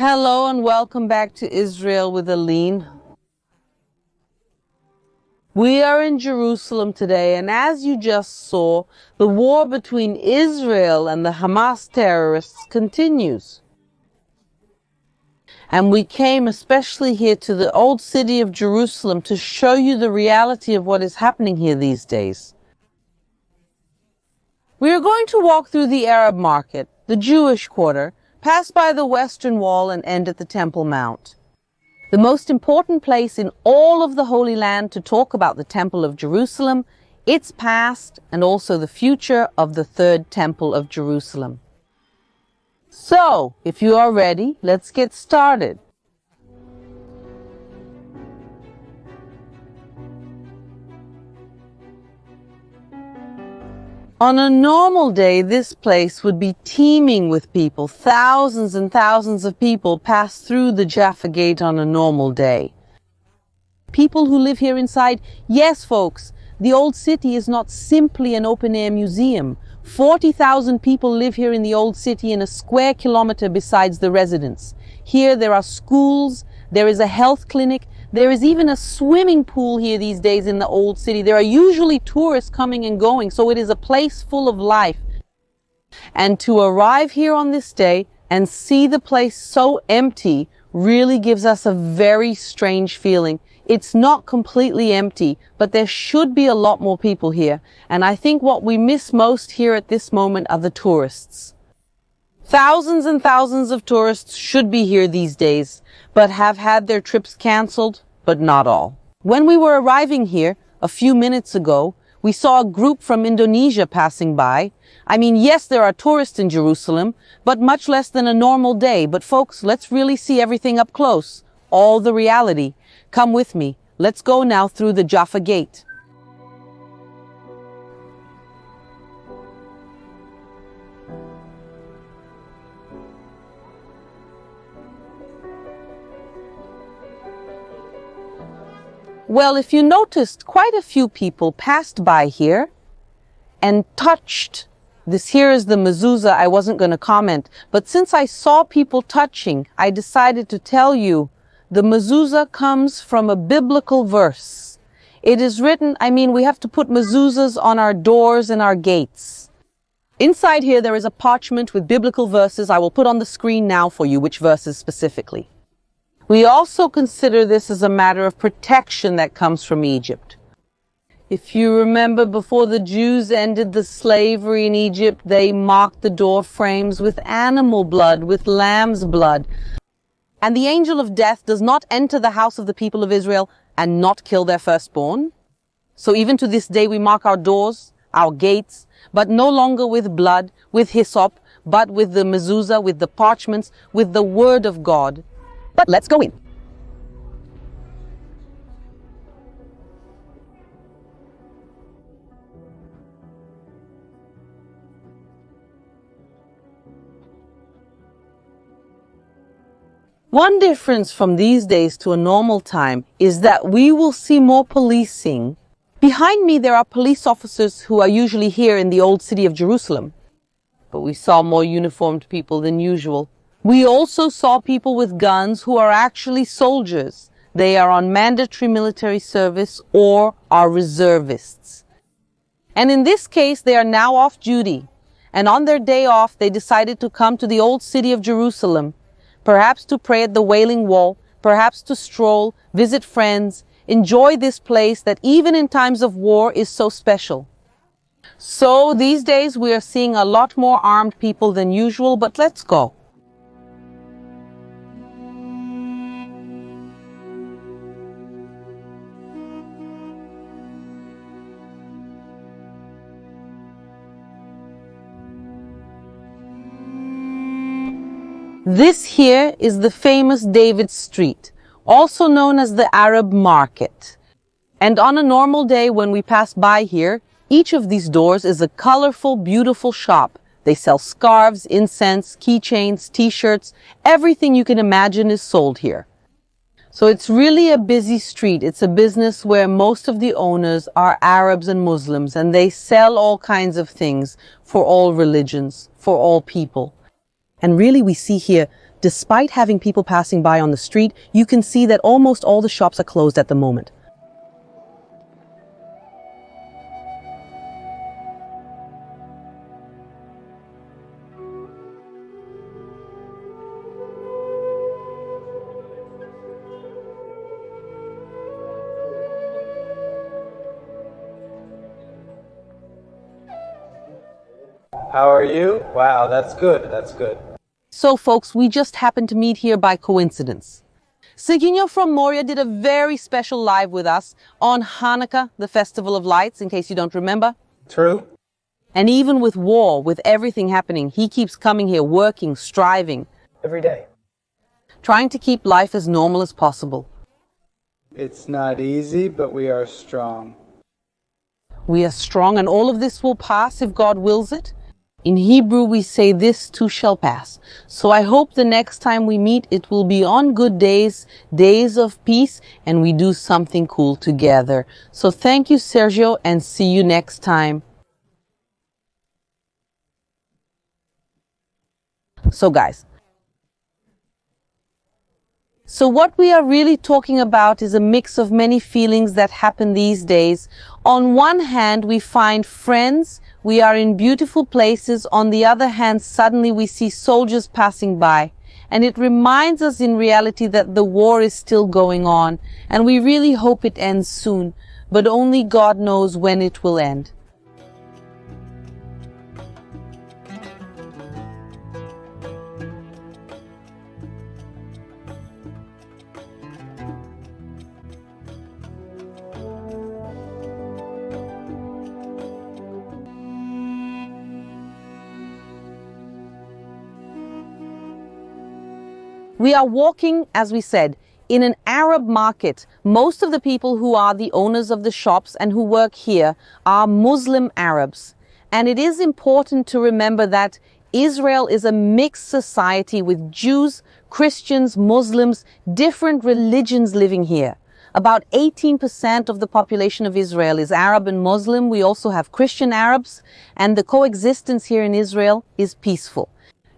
Hello and welcome back to Israel with Aline. We are in Jerusalem today, and as you just saw, the war between Israel and the Hamas terrorists continues. And we came especially here to the old city of Jerusalem to show you the reality of what is happening here these days. We are going to walk through the Arab market, the Jewish quarter, pass by the Western Wall and end at the Temple Mount. The most important place in all of the Holy Land to talk about the Temple of Jerusalem, its past, and also the future of the Third Temple of Jerusalem. So, if you are ready, let's get started. On a normal day, this place would be teeming with people. Thousands and thousands of people pass through the Jaffa Gate on a normal day. People who live here inside, yes folks, the old city is not simply an open-air museum. 40,000 people live here in the old city in a square kilometer besides the residents. Here there are schools, there is a health clinic, there is even a swimming pool here these days in the old city. There are usually tourists coming and going, so it is a place full of life. And to arrive here on this day and see the place so empty really gives us a very strange feeling. It's not completely empty, but there should be a lot more people here. And I think what we miss most here at this moment are the tourists. Thousands and thousands of tourists should be here these days, but have had their trips canceled, but not all. When we were arriving here a few minutes ago, we saw a group from Indonesia passing by. I mean, yes, there are tourists in Jerusalem, but much less than a normal day. But folks, let's really see everything up close, all the reality. Come with me. Let's go now through the Jaffa Gate. Well, if you noticed, quite a few people passed by here and touched. This here is the mezuzah. I wasn't going to comment, but since I saw people touching, I decided to tell you the mezuzah comes from a biblical verse. It is written, we have to put mezuzahs on our doors and our gates. Inside here, there is a parchment with biblical verses. I will put on the screen now for you which verses specifically. We also consider this as a matter of protection that comes from Egypt. If you remember, before the Jews ended the slavery in Egypt, they marked the door frames with animal blood, with lamb's blood. And the angel of death does not enter the house of the people of Israel and not kill their firstborn. So even to this day we mark our doors, our gates, but no longer with blood, with hyssop, but with the mezuzah, with the parchments, with the word of God. But let's go in. One difference from these days to a normal time is that we will see more policing. Behind me there are police officers who are usually here in the old city of Jerusalem, but we saw more uniformed people than usual. We also saw people with guns who are actually soldiers. They are on mandatory military service or are reservists. And in this case, they are now off duty. And on their day off, they decided to come to the old city of Jerusalem, perhaps to pray at the Wailing Wall, perhaps to stroll, visit friends, enjoy this place that even in times of war is so special. So these days, we are seeing a lot more armed people than usual, but let's go. This here is the famous David Street, also known as the Arab Market. And on a normal day when we pass by here, each of these doors is a colorful, beautiful shop. They sell scarves, incense, keychains, t-shirts, everything you can imagine is sold here. So it's really a busy street. It's a business where most of the owners are Arabs and Muslims, and they sell all kinds of things for all religions, for all people. And really we see here Despite having people passing by on the street, you can see that almost all the shops are closed at the moment. How are you? Wow, that's good. That's good. So folks, we just happened to meet here by coincidence. Sigino from Moria did a very special live with us on Hanukkah, the Festival of Lights, in case you don't remember. True. And even with war, with everything happening, he keeps coming here, working, striving. Every day. Trying to keep life as normal as possible. It's not easy, but we are strong. We are strong, and all of this will pass if God wills it. In Hebrew, we say this too shall pass. So I hope the next time we meet, it will be on good days, days of peace, and we do something cool together. So thank you, Sergio, and see you next time. So guys, what we are really talking about is a mix of many feelings that happen these days. On one hand, we find friends, we are in beautiful places. On the other hand, suddenly we see soldiers passing by. And it reminds us in reality that the war is still going on. And we really hope it ends soon. But only God knows when it will end. We are walking, as we said, in an Arab market. Most of the people who are the owners of the shops and who work here are Muslim Arabs. And it is important to remember that Israel is a mixed society with Jews, Christians, Muslims, different religions living here. About 18% of the population of Israel is Arab and Muslim. We also have Christian Arabs, and the coexistence here in Israel is peaceful.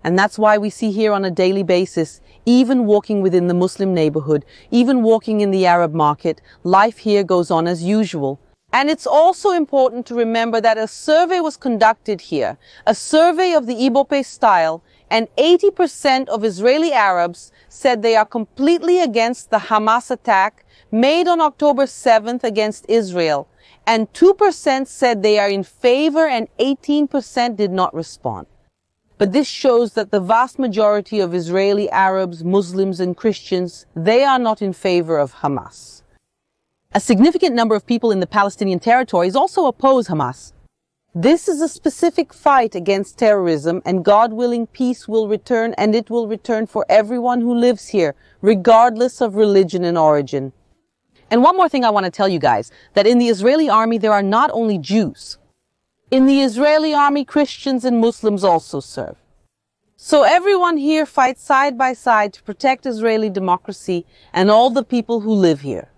And that's why we see here on a daily basis, even walking within the Muslim neighborhood, even walking in the Arab market, life here goes on as usual. And it's also important to remember that a survey was conducted here, a survey of the Ibope style, and 80% of Israeli Arabs said they are completely against the Hamas attack made on October 7th against Israel. And 2% said they are in favor and 18% did not respond. But this shows that the vast majority of Israeli Arabs, Muslims, and Christians, they are not in favor of Hamas. A significant number of people in the Palestinian territories also oppose Hamas. This is a specific fight against terrorism, and God willing, peace will return, and it will return for everyone who lives here, regardless of religion and origin. And one more thing I want to tell you guys, that in the Israeli army there are not only Jews. In the Israeli army, Christians and Muslims also serve. So everyone here fights side by side to protect Israeli democracy and all the people who live here.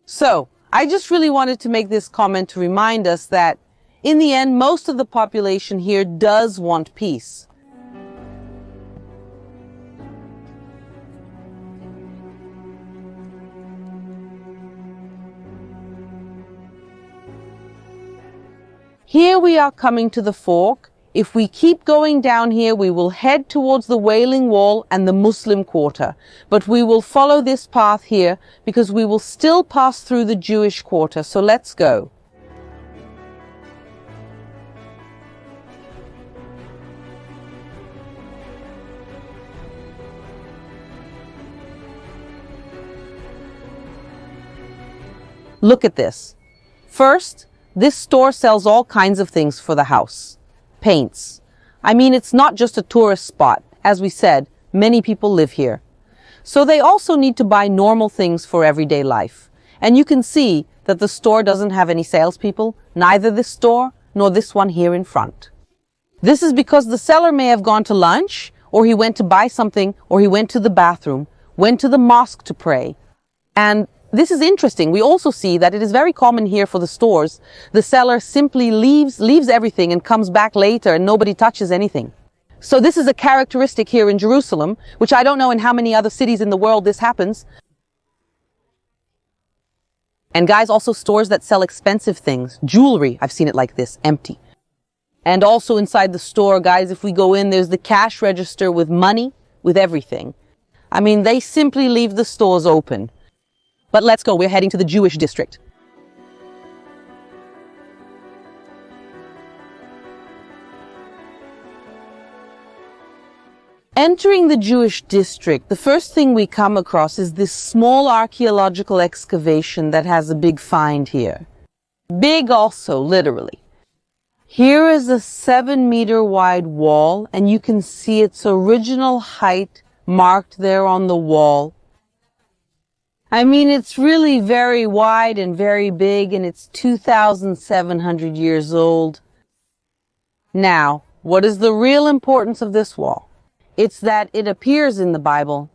So I just really wanted to make this comment to remind us that in the end, most of the population here does want peace. Here we are coming to the fork. If we keep going down here, we will head towards the Wailing Wall and the Muslim quarter. But we will follow this path here because we will still pass through the Jewish quarter. So let's go. Look at this. First, this store sells all kinds of things for the house. Paints. I mean, it's not just a tourist spot. As we said, many people live here. So they also need to buy normal things for everyday life. And you can see that the store doesn't have any salespeople, neither this store nor this one here in front. This is because the seller may have gone to lunch, or he went to buy something, or he went to the bathroom, went to the mosque to pray. And this is interesting. We also see that it is very common here for the stores. The seller simply leaves everything and comes back later and nobody touches anything. So this is a characteristic here in Jerusalem, which I don't know in how many other cities in the world this happens. And guys, also stores that sell expensive things, jewelry, I've seen it like this, empty. And also inside the store, guys, if we go in, there's the cash register with money, with everything. I mean, they simply leave the stores open. But let's go, we're heading to the Jewish district. Entering the Jewish district, the first thing we come across is this small archaeological excavation that has a big find here. Big also, literally. Here is a 7-meter wide wall, and you can see its original height marked there on the wall. I mean, it's really very wide and very big, and it's 2,700 years old. Now, what is the real importance of this wall? It's that it appears in the Bible.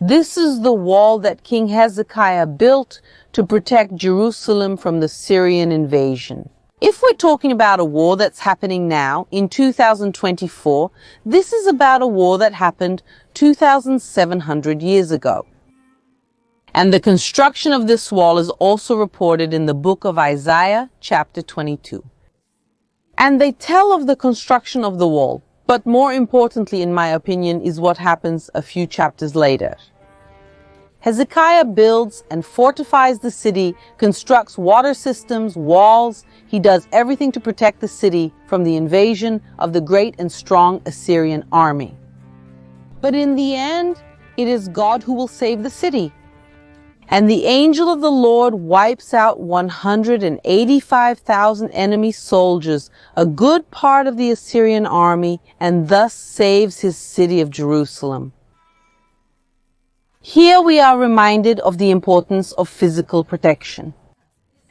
This is the wall that King Hezekiah built to protect Jerusalem from the Syrian invasion. If we're talking about a war that's happening now, in 2024, this is about a war that happened 2,700 years ago. And the construction of this wall is also reported in the book of Isaiah, chapter 22. And they tell of the construction of the wall, but more importantly, in my opinion, is what happens a few chapters later. Hezekiah builds and fortifies the city, constructs water systems, walls. He does everything to protect the city from the invasion of the great and strong Assyrian army. But in the end, it is God who will save the city. And the angel of the Lord wipes out 185,000 enemy soldiers, a good part of the Assyrian army, and thus saves his city of Jerusalem. Here we are reminded of the importance of physical protection.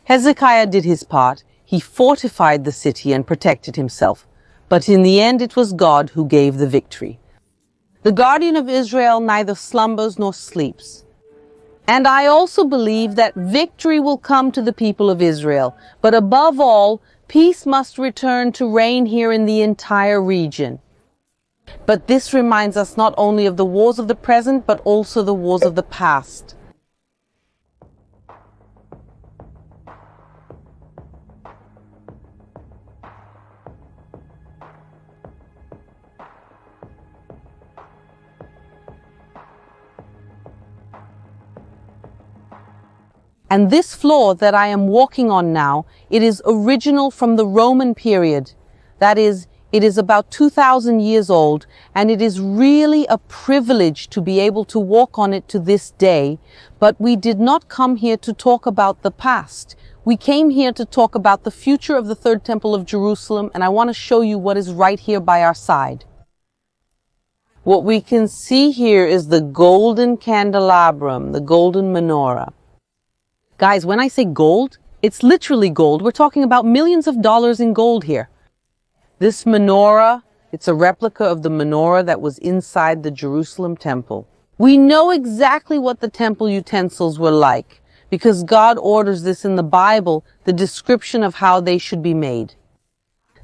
Hezekiah did his part. He fortified the city and protected himself. But in the end, it was God who gave the victory. The guardian of Israel neither slumbers nor sleeps. And I also believe that victory will come to the people of Israel. But above all, peace must return to reign here in the entire region. But this reminds us not only of the wars of the present, but also the wars of the past. And this floor that I am walking on now, it is original from the Roman period. That is, it is about 2,000 years old, and it is really a privilege to be able to walk on it to this day. But we did not come here to talk about the past. We came here to talk about the future of the Third Temple of Jerusalem, and I want to show you what is right here by our side. What we can see here is the golden candelabrum, the golden menorah. Guys, when I say gold, it's literally gold. We're talking about millions of dollars in gold here. This menorah, it's a replica of the menorah that was inside the Jerusalem temple. We know exactly what the temple utensils were like because God orders this in the Bible, the description of how they should be made.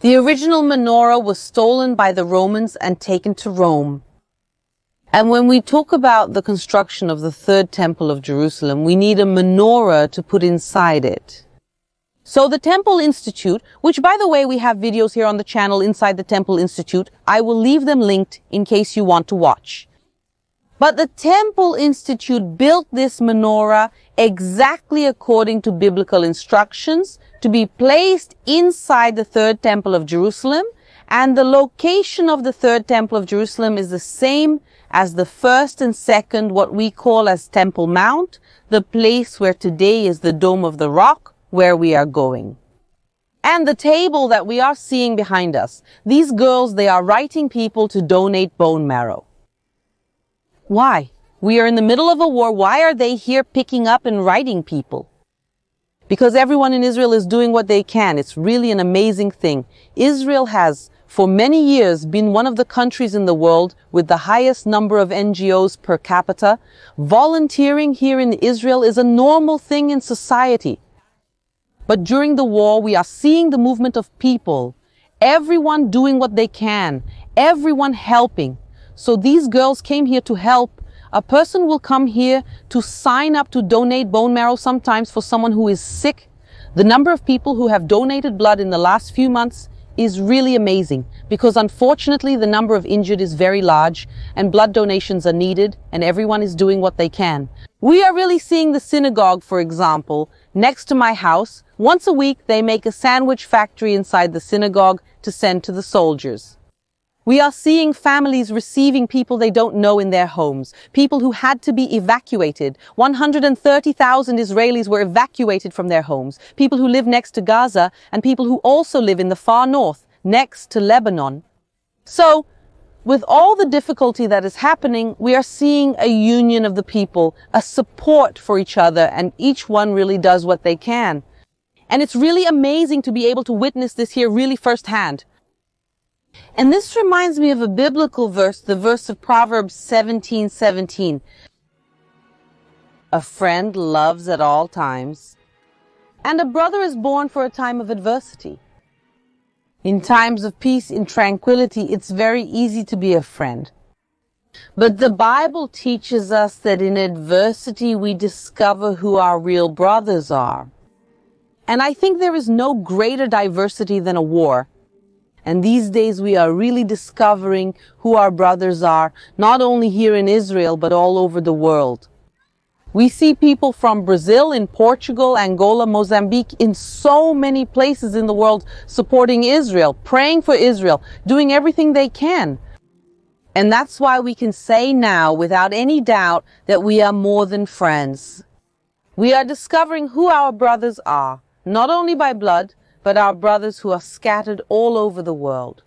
The original menorah was stolen by the Romans and taken to Rome. And when we talk about the construction of the Third Temple of Jerusalem, we need a menorah to put inside it. So the Temple Institute, which by the way, we have videos here on the channel inside the Temple Institute, I will leave them linked in case you want to watch. But the Temple Institute built this menorah exactly according to biblical instructions to be placed inside the Third Temple of Jerusalem, and the location of the Third Temple of Jerusalem is the same as the first and second, what we call as Temple Mount, the place where today is the Dome of the Rock, where we are going. And the table that we are seeing behind us, these girls, they are writing people to donate bone marrow. Why? We are in the middle of a war. Why are they here picking up and writing people? Because everyone in Israel is doing what they can. It's really an amazing thing. Israel has for many years been one of the countries in the world with the highest number of NGOs per capita. Volunteering here in Israel is a normal thing in society. But during the war, we are seeing the movement of people, everyone doing what they can, everyone helping. So these girls came here to help. A person will come here to sign up to donate bone marrow sometimes for someone who is sick. The number of people who have donated blood in the last few months is really amazing, because unfortunately the number of injured is very large and blood donations are needed, and everyone is doing what they can. We are really seeing the synagogue, for example, next to my house. Once a week they make a sandwich factory inside the synagogue to send to the soldiers. We are seeing families receiving people they don't know in their homes, people who had to be evacuated. 130,000 Israelis were evacuated from their homes, people who live next to Gaza and people who also live in the far north, next to Lebanon. So, with all the difficulty that is happening, we are seeing a union of the people, a support for each other, and each one really does what they can. And it's really amazing to be able to witness this here really firsthand. And this reminds me of a biblical verse, the verse of Proverbs 17:17. A friend loves at all times, and a brother is born for a time of adversity. In times of peace, in tranquility, it's very easy to be a friend. But the Bible teaches us that in adversity we discover who our real brothers are. And I think there is no greater diversity than a war. And these days we are really discovering who our brothers are, not only here in Israel, but all over the world. We see people from Brazil, in Portugal, Angola, Mozambique, in so many places in the world supporting Israel, praying for Israel, doing everything they can. And that's why we can say now, without any doubt, that we are more than friends. We are discovering who our brothers are, not only by blood, but our brothers who are scattered all over the world.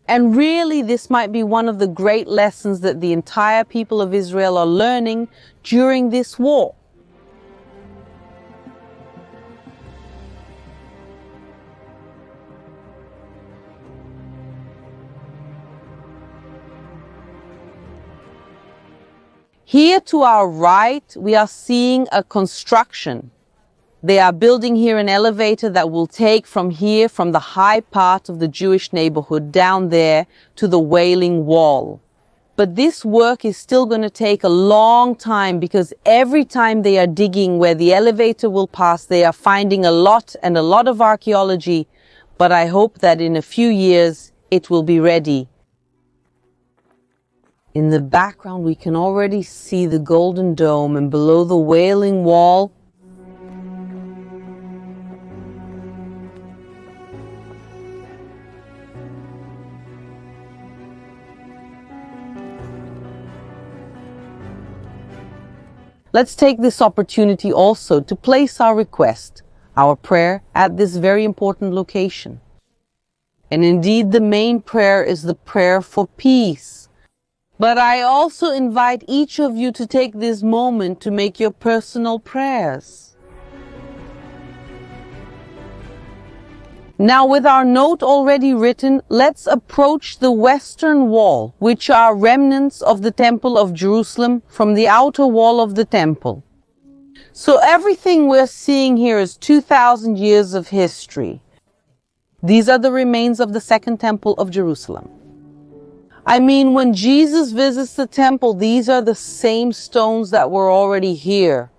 And really, this might be one of the great lessons that the entire people of Israel are learning during this war. Here to our right, we are seeing a construction. They are building here an elevator that will take from here, from the high part of the Jewish neighborhood down there to the Wailing wall. But this work is still going to take a long time, because every time they are digging where the elevator will pass, they are finding a lot of archaeology. But I hope that in a few years it will be ready. In the background we can already see the Golden Dome, and below the Wailing wall, let's take this opportunity also to place our request, our prayer, at this very important location. And indeed, the main prayer is the prayer for peace. But I also invite each of you to take this moment to make your personal prayers. Now, with our note already written, let's approach the western wall, which are remnants of the Temple of Jerusalem from the outer wall of the temple. So everything we're seeing here is 2,000 years of history. These are the remains of the Second Temple of Jerusalem. I mean, when Jesus visits the temple, these are the same stones that were already here.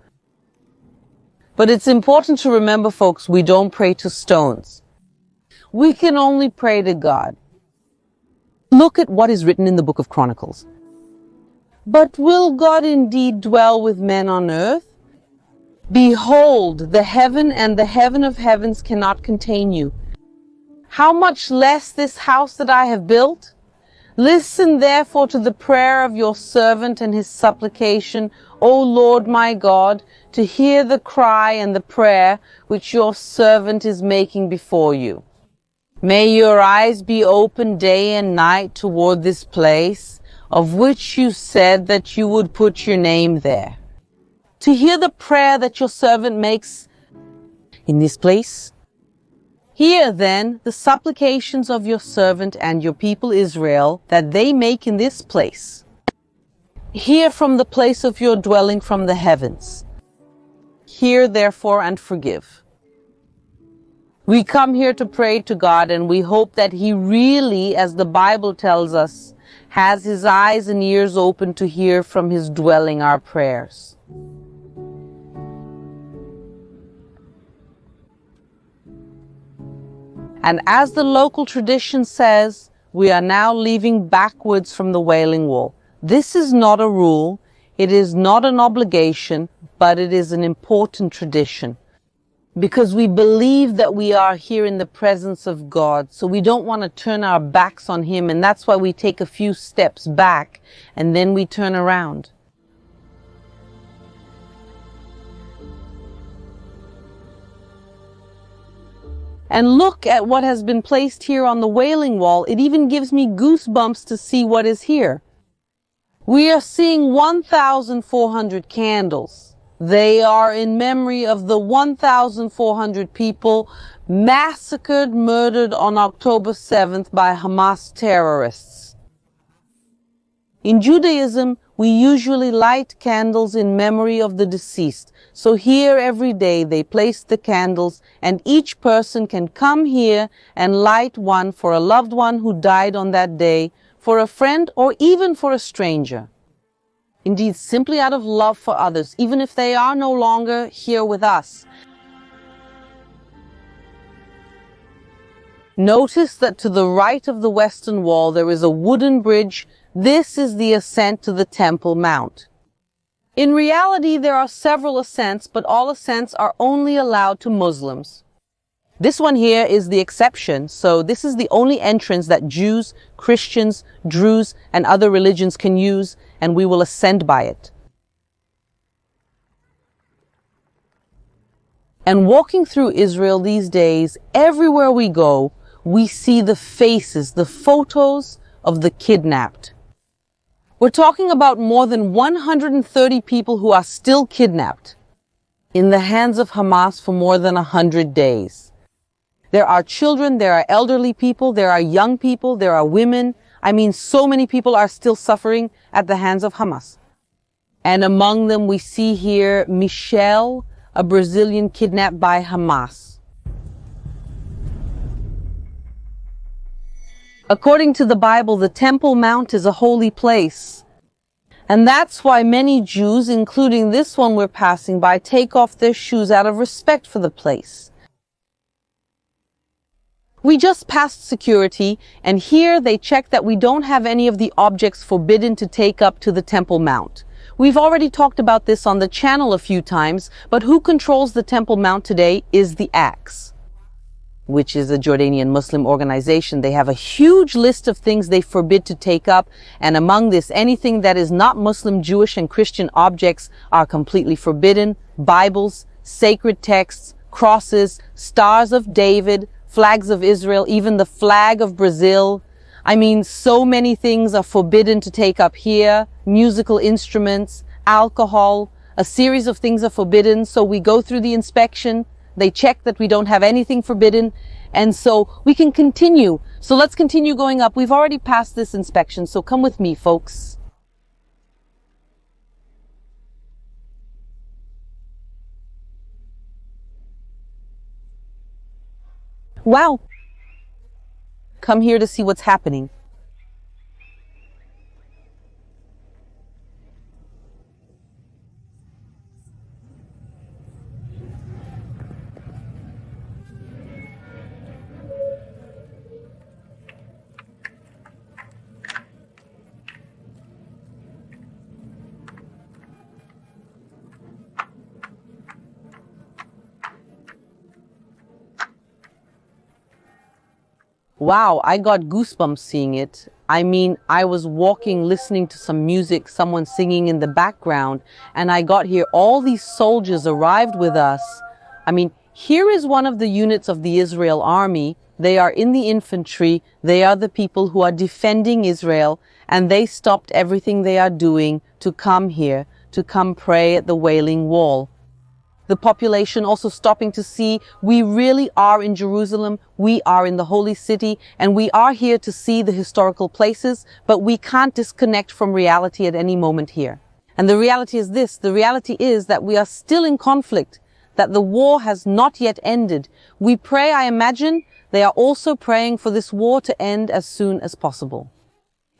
But it's important to remember, folks, we don't pray to stones. We can only pray to God. Look at what is written in the book of Chronicles. But will God indeed dwell with men on earth? Behold, the heaven and the heaven of heavens cannot contain you. How much less this house that I have built? Listen therefore to the prayer of your servant and his supplication, O Lord my God, to hear the cry and the prayer which your servant is making before you. May your eyes be open day and night toward this place, of which you said that you would put your name there. To hear the prayer that your servant makes in this place. Hear then the supplications of your servant and your people Israel that they make in this place. Hear from the place of your dwelling from the heavens. Hear therefore and forgive. We come here to pray to God, and we hope that He really, as the Bible tells us, has His eyes and ears open to hear from His dwelling our prayers. And as the local tradition says, we are now leaving backwards from the Wailing Wall. This is not a rule, it is not an obligation, but it is an important tradition. Because we believe that we are here in the presence of God, so we don't want to turn our backs on Him, and that's why we take a few steps back and then we turn around. And look at what has been placed here on the Wailing Wall. It even gives me goosebumps to see what is here. We are seeing 1,400 candles. They are in memory of the 1,400 people massacred, murdered on October 7th by Hamas terrorists. In Judaism, we usually light candles in memory of the deceased. So here every day they place the candles, and each person can come here and light one for a loved one who died on that day, for a friend, or even for a stranger. Indeed, simply out of love for others, even if they are no longer here with us. Notice that to the right of the Western Wall there is a wooden bridge. This is the ascent to the Temple Mount. In reality, there are several ascents, but all ascents are only allowed to Muslims. This one here is the exception, so this is the only entrance that Jews, Christians, Druze, and other religions can use, and we will ascend by it. And walking through Israel these days, everywhere we go, we see the faces, the photos of the kidnapped. We're talking about more than 130 people who are still kidnapped in the hands of Hamas for more than 100 days. There are children, there are elderly people, there are young people, there are women. I mean, so many people are still suffering at the hands of Hamas. And among them, we see here Michelle, a Brazilian kidnapped by Hamas. According to the Bible, the Temple Mount is a holy place. And that's why many Jews, including this one we're passing by, take off their shoes out of respect for the place. We just passed security, and here they check that we don't have any of the objects forbidden to take up to the Temple Mount. We've already talked about this on the channel a few times, but who controls the Temple Mount today is the Axe, which is a Jordanian Muslim organization. They have a huge list of things they forbid to take up, and among this, anything that is not Muslim, Jewish, and Christian objects are completely forbidden. Bibles, sacred texts, crosses, stars of David, flags of Israel, even the flag of Brazil. I mean, so many things are forbidden to take up here. Musical instruments, alcohol, a series of things are forbidden. So we go through the inspection. They check that we don't have anything forbidden, and so we can continue. So let's continue going up. We've already passed this inspection, so come with me, folks. Wow. Come here to see what's happening. Wow, I got goosebumps seeing it. I mean, I was walking, listening to some music, someone singing in the background, and I got here. All these soldiers arrived with us. I mean, here is one of the units of the Israel army. They are in the infantry. They are the people who are defending Israel, and they stopped everything they are doing to come here, to come pray at the Wailing Wall. The population also stopping to see we really are in Jerusalem, we are in the holy city, and we are here to see the historical places, but we can't disconnect from reality at any moment here. And the reality is this, the reality is that we are still in conflict. that the war has not yet ended. We pray, I imagine, they are also praying for this war to end as soon as possible.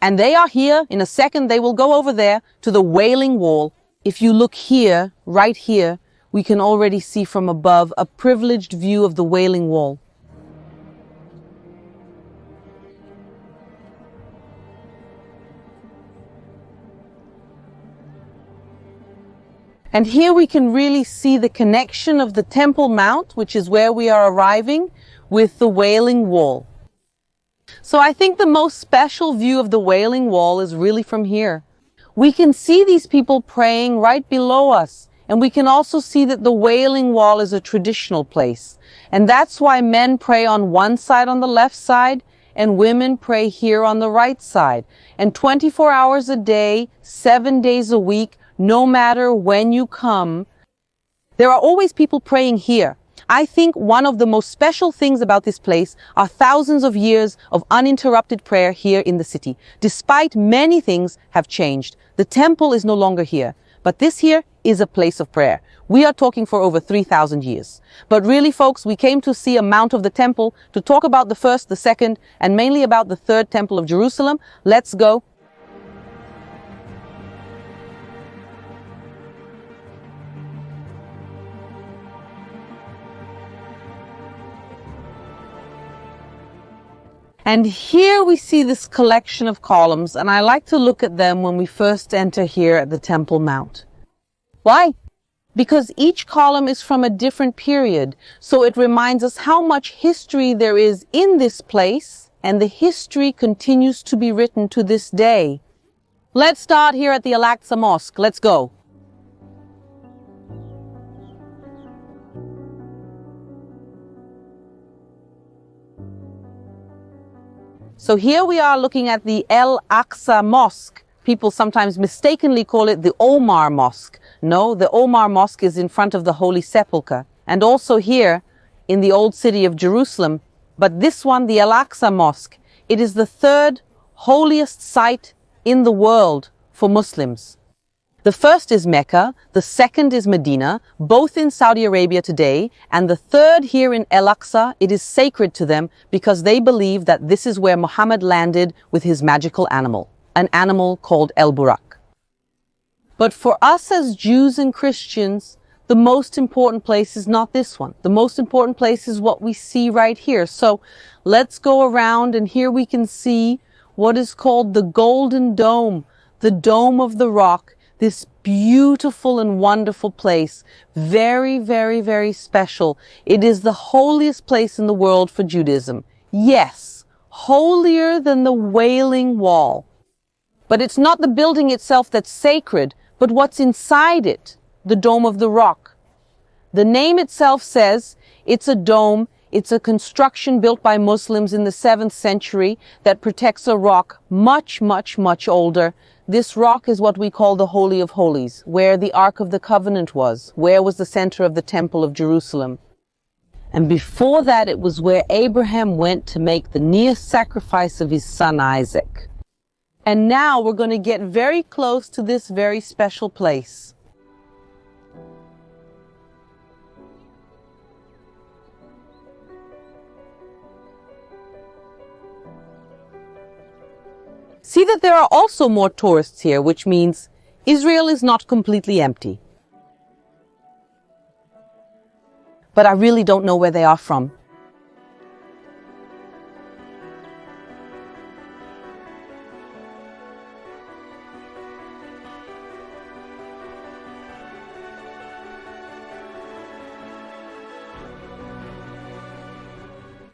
And they are here. In a second, they will go over there to the Wailing Wall. If you look here, right here, we can already see from above a privileged view of the Wailing Wall. And here we can really see the connection of the Temple Mount, which is where we are arriving, with the Wailing Wall. So I think the most special view of the Wailing Wall is really from here. We can see these people praying right below us, and we can also see that the Wailing Wall is a traditional place. And that's why men pray on one side on the left side, and women pray here on the right side. And 24 hours a day, 7 days a week, no matter when you come, there are always people praying here. I think one of the most special things about this place are thousands of years of uninterrupted prayer here in the city. Despite many things have changed, the temple is no longer here, but this here is a place of prayer. We are talking for over 3,000 years. But really, folks, we came to see a mount of the temple, to talk about the first, the second, and mainly about the third temple of Jerusalem. Let's go. And here we see this collection of columns, and I like to look at them when we first enter here at the Temple Mount. Why? Because each column is from a different period, so it reminds us how much history there is in this place, and the history continues to be written to this day. Let's start here at the Al-Aqsa Mosque. Let's go. So here we are looking at the Al-Aqsa Mosque. People sometimes mistakenly call it the Omar Mosque. No, the Omar Mosque is in front of the Holy Sepulchre, and also here in the old city of Jerusalem. But this one, the Al-Aqsa Mosque, it is the third holiest site in the world for Muslims. The first is Mecca, the second is Medina, both in Saudi Arabia today, and the third here in Al-Aqsa. It is sacred to them because they believe that this is where Muhammad landed with his magical animal, an animal called El-Burak. But for us as Jews and Christians, the most important place is not this one. The most important place is what we see right here. So let's go around, and here we can see what is called the Golden Dome, the Dome of the Rock. This beautiful and wonderful place, very, very, very special. It is the holiest place in the world for Judaism. Yes, holier than the Wailing Wall. But it's not the building itself that's sacred, but what's inside it, the Dome of the Rock. The name itself says it's a dome. It's a construction built by Muslims in the 7th century that protects a rock much, much, much older. This rock is what we call the Holy of Holies, where the Ark of the Covenant was, where was the center of the Temple of Jerusalem. And before that, it was where Abraham went to make the near sacrifice of his son Isaac. And now we're going to get very close to this very special place. See that there are also more tourists here, which means Israel is not completely empty. But I really don't know where they are from.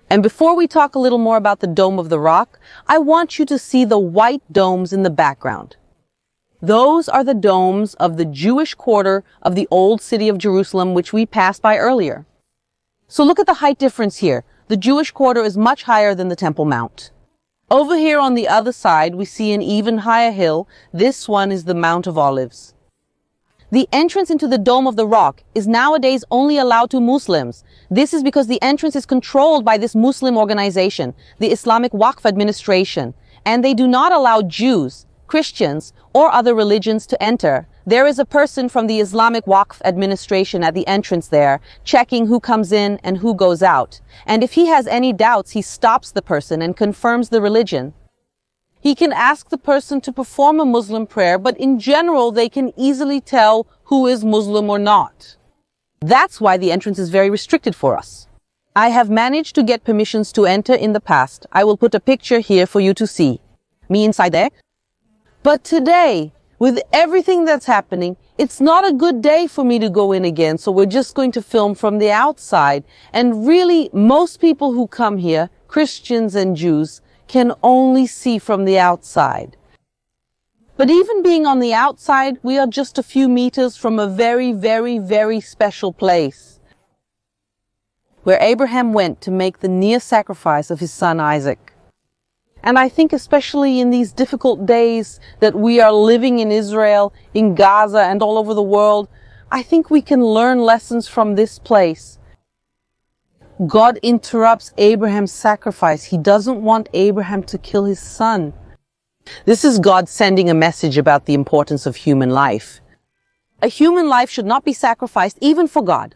And before we talk a little more about the Dome of the Rock, I want you to see the white domes in the background. Those are the domes of the Jewish quarter of the old city of Jerusalem, which we passed by earlier. So look at the height difference here. The Jewish quarter is much higher than the Temple Mount. Over here on the other side, we see an even higher hill. This one is the Mount of Olives. The entrance into the Dome of the Rock is nowadays only allowed to Muslims. This is because the entrance is controlled by this Muslim organization, the Islamic Waqf Administration, and they do not allow Jews, Christians, or other religions to enter. There is a person from the Islamic Waqf administration at the entrance there, checking who comes in and who goes out. And if he has any doubts, he stops the person and confirms the religion. He can ask the person to perform a Muslim prayer, but in general, they can easily tell who is Muslim or not. That's why the entrance is very restricted for us. I have managed to get permissions to enter in the past. I will put a picture here for you to see. Me inside there. But today, with everything that's happening, it's not a good day for me to go in again, so we're just going to film from the outside. And really, most people who come here, Christians and Jews, can only see from the outside. But even being on the outside, we are just a few meters from a very, very, very special place where Abraham went to make the near sacrifice of his son Isaac. And I think especially in these difficult days that we are living in Israel, in Gaza, and all over the world, I think we can learn lessons from this place. God interrupts Abraham's sacrifice. He doesn't want Abraham to kill his son. This is God sending a message about the importance of human life. A human life should not be sacrificed even for God.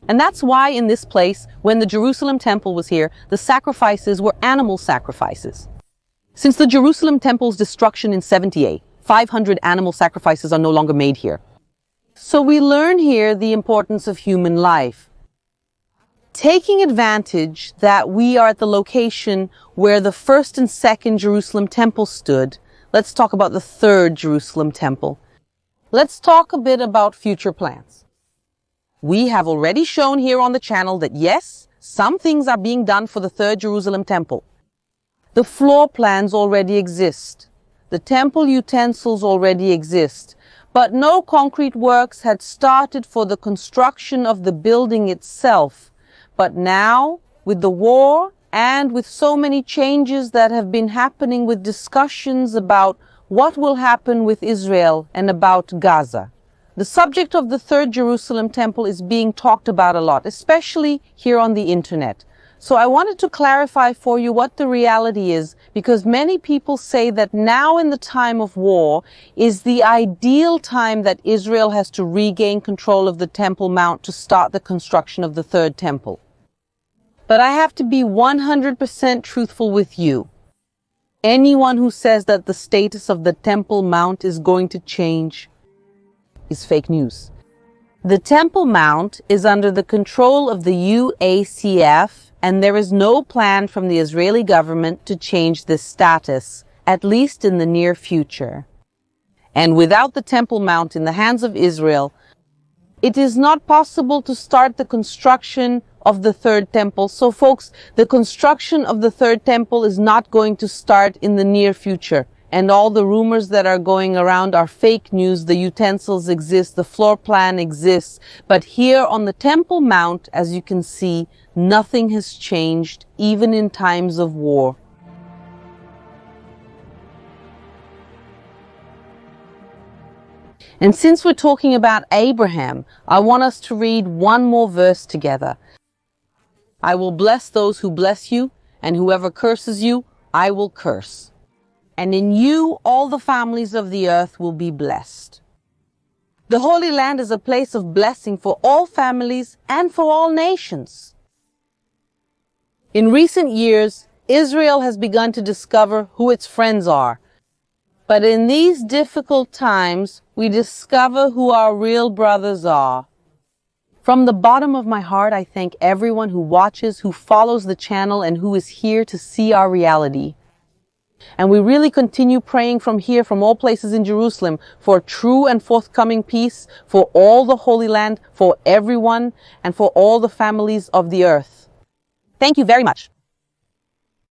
And that's why in this place, when the Jerusalem temple was here, the sacrifices were animal sacrifices. Since the Jerusalem temple's destruction in 70 AD, 500 animal sacrifices are no longer made here. So we learn here the importance of human life. Taking advantage that we are at the location where the first and second Jerusalem temple stood, let's talk about the third Jerusalem temple. Let's talk a bit about future plans. We have already shown here on the channel that yes, some things are being done for the third Jerusalem temple. The floor plans already exist. The temple utensils already exist. But no concrete works had started for the construction of the building itself. But now, with the war and with so many changes that have been happening with discussions about what will happen with Israel and about Gaza, the subject of the third Jerusalem temple is being talked about a lot, especially here on the internet. So I wanted to clarify for you what the reality is, because many people say that now in the time of war is the ideal time that Israel has to regain control of the Temple Mount to start the construction of the third temple. But I have to be 100% truthful with you. Anyone who says that the status of the Temple Mount is going to change is fake news. The Temple Mount is under the control of the UACF, and there is no plan from the Israeli government to change this status, at least in the near future. And without the Temple Mount in the hands of Israel, it is not possible to start the construction of the third temple. So folks, the construction of the third temple is not going to start in the near future. And all the rumors that are going around are fake news. The utensils exist, the floor plan exists. But here on the Temple Mount, as you can see, nothing has changed, even in times of war. And since we're talking about Abraham, I want us to read one more verse together. I will bless those who bless you, and whoever curses you, I will curse. And in you all the families of the earth will be blessed. The Holy Land is a place of blessing for all families and for all nations. In recent years, Israel has begun to discover who its friends are. But in these difficult times, we discover who our real brothers are. From the bottom of my heart, I thank everyone who watches, who follows the channel, and who is here to see our reality. And we really continue praying from here, from all places in Jerusalem, for true and forthcoming peace, for all the Holy Land, for everyone, and for all the families of the earth. Thank you very much.